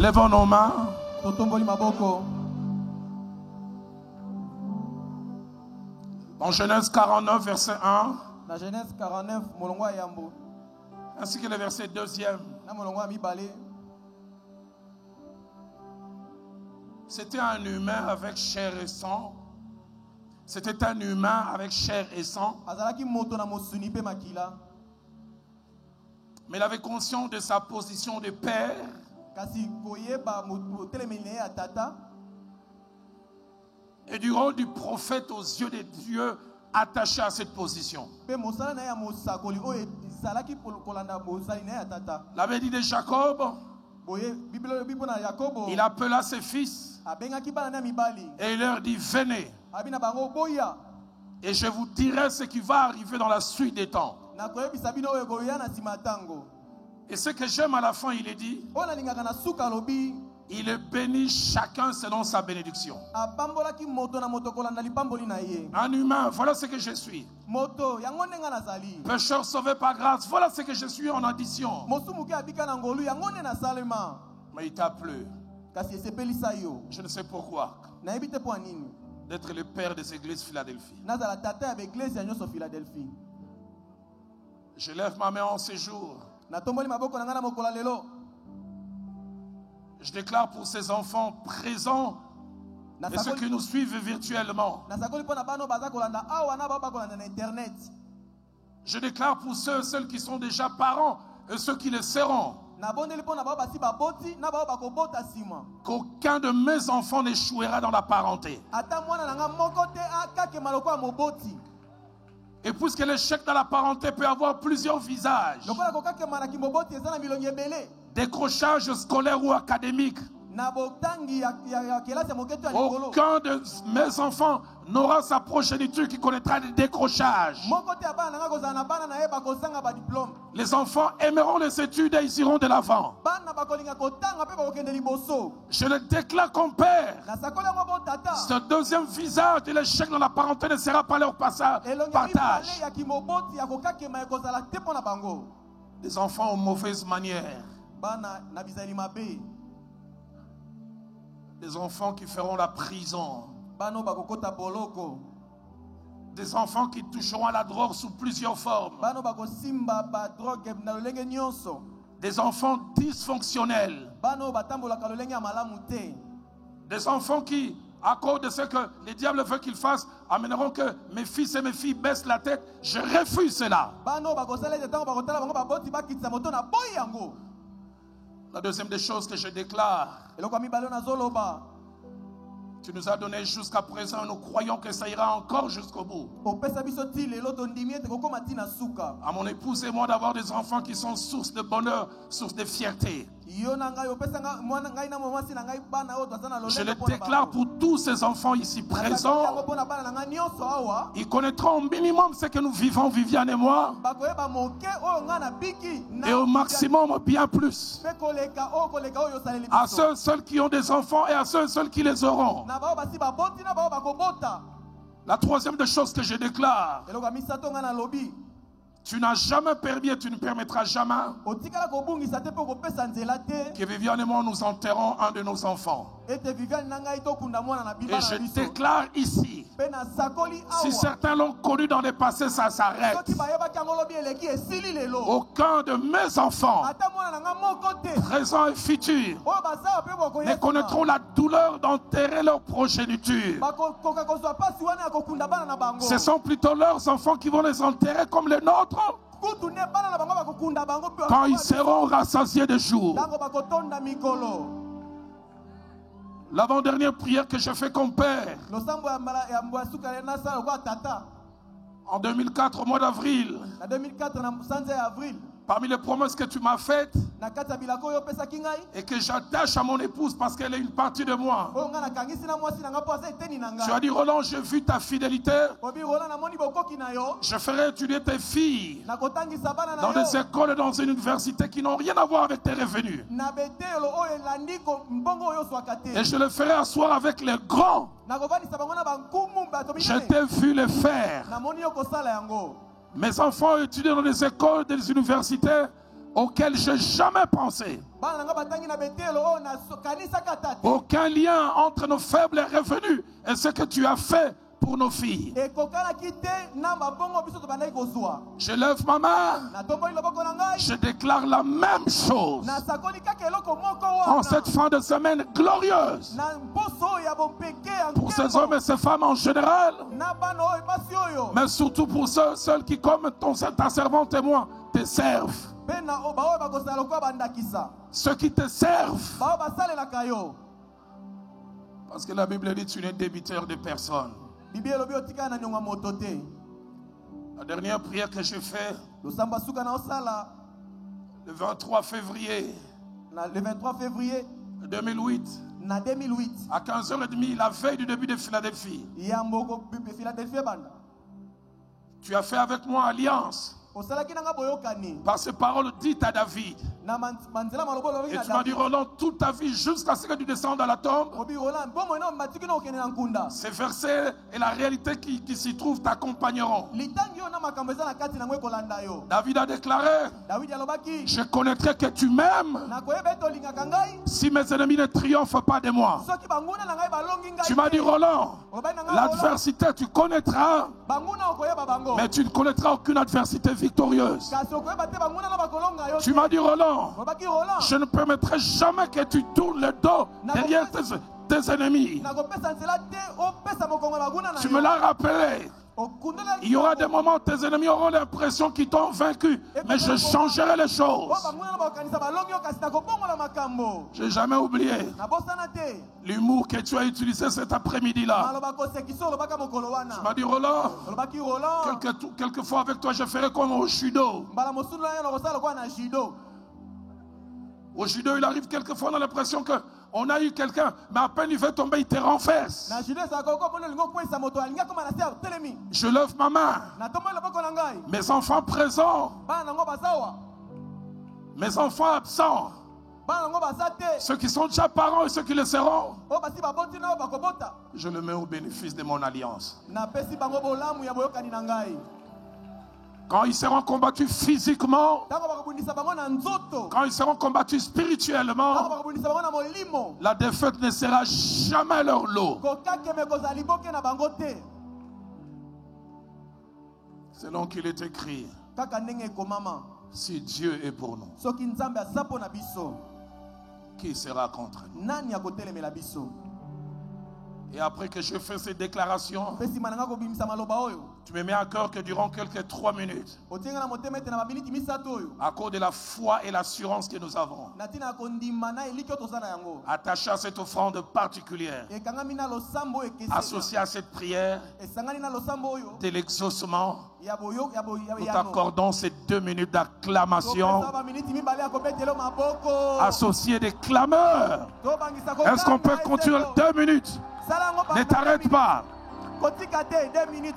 Lèvons nos mains. Dans Genèse 49, verset 1. Dans Genèse 49, Ainsi que le verset 2e. C'était un humain avec chair et sang. C'était un humain avec chair et sang. Mais il avait conscience de sa position de père. Et du rôle du prophète aux yeux de Dieu attaché à cette position. L'avait dit de Jacob. Il appela ses fils. Et il leur dit, venez. Et je vous dirai ce qui va arriver dans la suite des temps. Et ce que j'aime à la fin, il est dit, il bénit chacun selon sa bénédiction. Un humain, voilà ce que je suis. Pécheur sauvé par grâce, voilà ce que je suis en addition. Mais il t'a plu. Je ne sais pourquoi. D'être le père des églises Philadelphie. Je lève ma main en ces jours. Je déclare pour ces enfants présents et ceux qui nous suivent virtuellement. Je déclare pour ceux et celles qui sont déjà parents et ceux qui le seront. Qu'aucun de mes enfants n'échouera dans la parenté. Et puisque l'échec dans la parenté peut avoir plusieurs visages, décrochage scolaire ou académique, aucun de mes enfants n'aura sa progéniture qui connaîtra des décrochages. Les enfants aimeront les études et ils iront de l'avant. Je le déclare comme père. Ce deuxième visage de l'échec dans la parenté ne sera pas leur partage. Des enfants aux mauvaises manières. Des enfants qui feront la prison. Des enfants qui toucheront à la drogue sous plusieurs formes. Des enfants dysfonctionnels. Des enfants qui, à cause de ce que les diables veulent qu'ils fassent, amèneront que mes fils et mes filles baissent la tête. Je refuse cela. La deuxième des choses que je déclare, tu nous as donné jusqu'à présent, nous croyons que ça ira encore jusqu'au bout. À mon épouse et moi d'avoir des enfants qui sont source de bonheur, source de fierté. Je le déclare pour tous ces enfants ici présents. Ils connaîtront au minimum ce que nous vivons, Viviane et moi. Et au maximum bien plus. À ceux seuls qui ont des enfants et à ceux seuls qui les auront. La troisième des choses que je déclare, tu n'as jamais permis et tu ne permettras jamais que Viviane et moi nous enterrons un de nos enfants. Et je déclare ici, si certains l'ont connu dans le passé, ça s'arrête. Aucun de mes enfants, présents et futurs, ne connaîtront la douleur d'enterrer leur progéniture. Ce sont plutôt leurs enfants qui vont les enterrer comme les nôtres quand ils seront rassasiés de jour. L'avant-dernière prière que je fais comme père, en 2004, au mois d'avril, parmi les promesses que tu m'as faites et que j'attache à mon épouse parce qu'elle est une partie de moi, tu as dit, Roland, j'ai vu ta fidélité, je ferai étudier tes filles dans des écoles et dans une université qui n'ont rien à voir avec tes revenus, et je le ferai asseoir avec les grands. Je t'ai vu le faire. Mes enfants étudient dans des écoles, des universités auquel je n'ai jamais pensé. Aucun lien entre nos faibles revenus et ce que tu as fait pour nos filles. Je lève ma main. Je déclare la même chose. En cette fin de semaine glorieuse. Pour ces hommes et ces femmes en général. Mais surtout pour ceux qui, comme ta servante témoin, te servent. Ceux qui te servent. Parce que la Bible dit tu n'es débiteur de personne. La dernière prière que j'ai faite, le 23 février 2008, à 15h30, la veille du début de Philadelphie, tu as fait avec moi alliance par ces paroles dites à David. Et tu m'as dit, Roland, toute ta vie jusqu'à ce que tu descendes dans la tombe. Ces versets et la réalité qui s'y trouve t'accompagneront. David a déclaré, je connaîtrai que tu m'aimes si mes ennemis ne triomphent pas de moi. Tu m'as dit, Roland, l'adversité tu connaîtras, mais tu ne connaîtras aucune adversité victorieuse. Tu m'as dit, Roland, je ne permettrai jamais que tu tournes le dos derrière tes ennemis. Tu me l'as rappelé. Il y aura des moments où tes ennemis auront l'impression qu'ils t'ont vaincu, mais je changerai les choses. Je n'ai jamais oublié l'humour que tu as utilisé cet après-midi-là. Tu m'as dit, Roland, quelquefois avec toi, je ferai comme au judo. Au judo, il arrive quelquefois, on a l'impression qu'on a eu quelqu'un, mais à peine il veut tomber, il te renverse. Je lève ma main. Mes enfants présents, mes enfants absents, ceux qui sont déjà parents et ceux qui le seront, je le mets au bénéfice de mon alliance. Quand ils seront combattus physiquement, quand ils seront combattus spirituellement, la défaite ne sera jamais leur lot. Selon qu'il est écrit, si Dieu est pour nous, qui sera contre nous? Et après que je fais ces déclarations, tu me mets à cœur que durant quelques 3 minutes, à cause de la foi et l'assurance que nous avons, attaché à cette offrande particulière, associée à cette prière de l'exaucement, nous t'accordons ces 2 minutes d'acclamation associées des clameurs. Est-ce qu'on peut continuer 2 minutes? Ne t'arrête pas. 2 minutes,